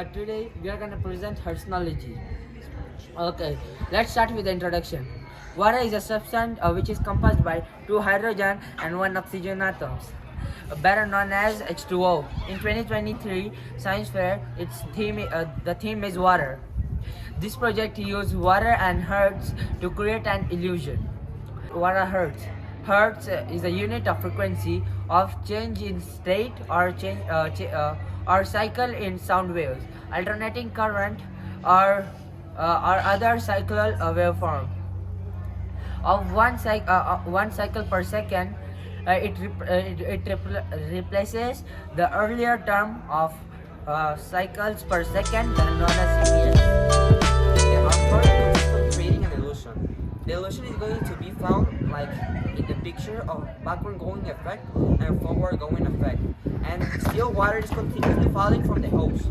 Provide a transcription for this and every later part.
today we are gonna present Hertznology. Okay, let's start with the introduction. Water is a substance which is composed by two hydrogen and one oxygen atoms, better known as H2O. In 2023 Science Fair, the theme is water. This project used water and hertz to create an illusion. What are hertz? Hertz is a unit of frequency of change in state or cycle in sound waves, alternating current, or other cyclical waveform of one cycle per second. It replaces the earlier term of cycles per second, known as CPS. Our project consists of creating an illusion. The illusion is going to be found like in the picture of backward going effect and forward going effect. And still water is continuously falling from the hose.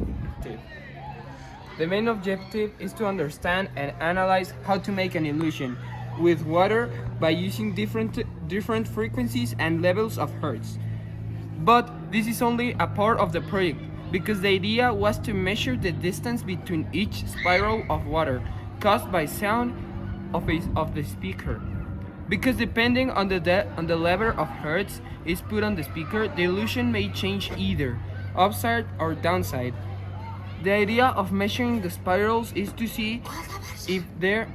The main objective is to understand and analyze how to make an illusion with water by using different frequencies and levels of hertz. But this is only a part of the project, because the idea was to measure the distance between each spiral of water caused by sound of the speaker. Because depending on the level of hertz is put on the speaker, the illusion may change either upside or downside. The idea of measuring the spirals is to see if there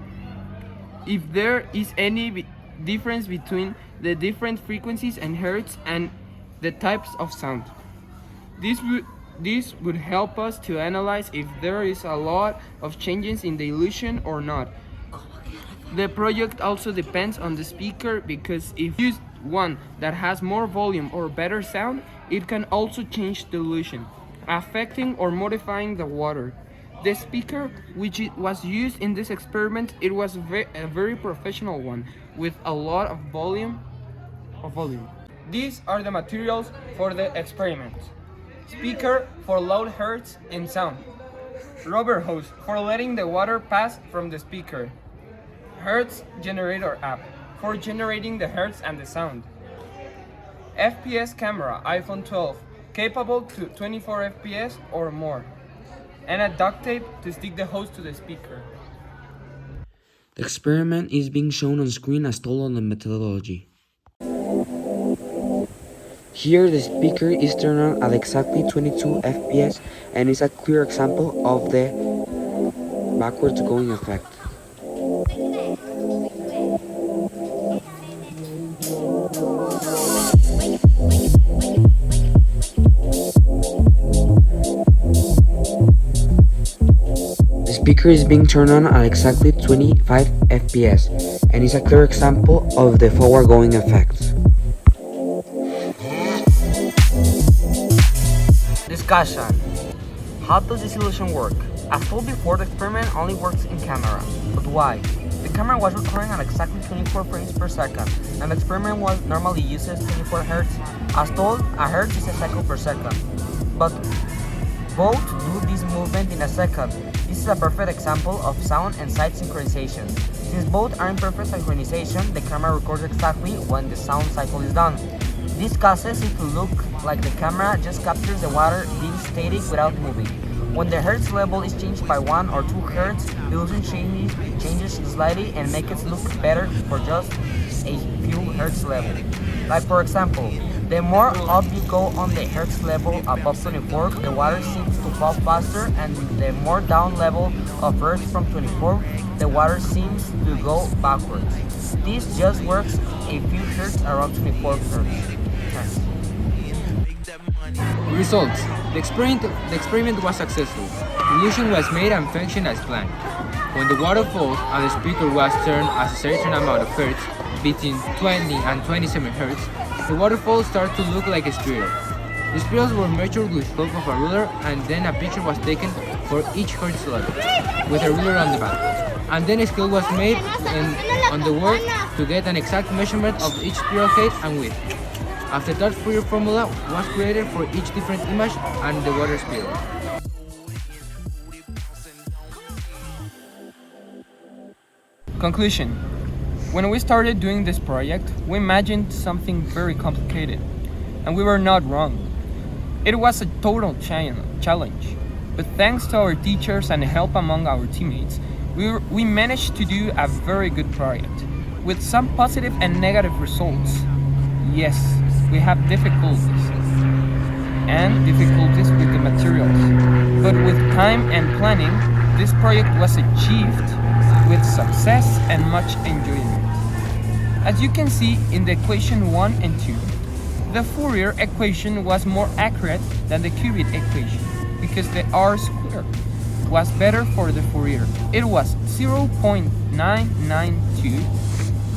is any difference between the different frequencies and hertz and the types of sound. This would help us to analyze if there is a lot of changes in the illusion or not. The project also depends on the speaker, because if you use one that has more volume or better sound, it can also change the illusion, affecting or modifying the water. The speaker which was used in this experiment, it was a very professional one with a lot of volume. These are the materials for the experiment. Speaker for loud hertz and sound. Rubber hose for letting the water pass from the speaker. Hertz generator app for generating the hertz and the sound. FPS camera iPhone 12 capable to 24 FPS or more. And a duct tape to stick the hose to the speaker. The experiment is being shown on screen as told on the methodology. Here the speaker is turned on at exactly 22 FPS and is a clear example of the backwards going effect. The speaker is being turned on at exactly 25 FPS and is a clear example of the forward going effect. Discussion. How does this illusion work? As told before, the experiment only works in camera. But why? The camera was recording at exactly 24 frames per second, and the experiment normally uses 24 Hz. As told, a Hertz is a cycle per second. But both do this movement in a second. This is a perfect example of sound and sight synchronization. Since both are in perfect synchronization, the camera records exactly when the sound cycle is done. This causes it to look like the camera just captures the water being static without moving. When the hertz level is changed by 1 or 2 hertz, the illusion changes slightly and makes it look better for just a few hertz level. Like for example, the more up you go on the hertz level above 24, the water seems to fall faster, and the more down level of hertz from 24, the water seems to go backwards. This just works a few hertz around 24 hertz. Results. The experiment was successful. The illusion was made and functioned as planned. When the water falls and the speaker was turned at a certain amount of hertz, between 20 and 27 hertz, the waterfall started to look like a spiral. The spirals were measured with help of a ruler, and then a picture was taken for each hertz level, with a ruler on the back. And then a scale was made on the work to get an exact measurement of each spiral height and width. After that, Fourier formula was created for each different image and the water spiral. Conclusion. When we started doing this project, we imagined something very complicated, and we were not wrong. It was a total challenge. But thanks to our teachers and help among our teammates, we managed to do a very good project, with some positive and negative results. Yes, we have difficulties, and difficulties with the materials, but with time and planning, this project was achieved with success and much enjoyment. As you can see in the equation 1 and 2, the Fourier equation was more accurate than the cubic equation because the R squared was better for the Fourier. It was 0.992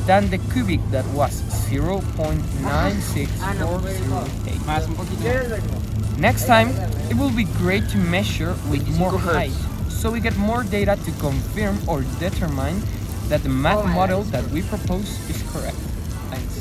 than the cubic that was 0.96408. Next time, it will be great to measure with more height, so we get more data to confirm or determine that the math model that we propose is correct. Thanks.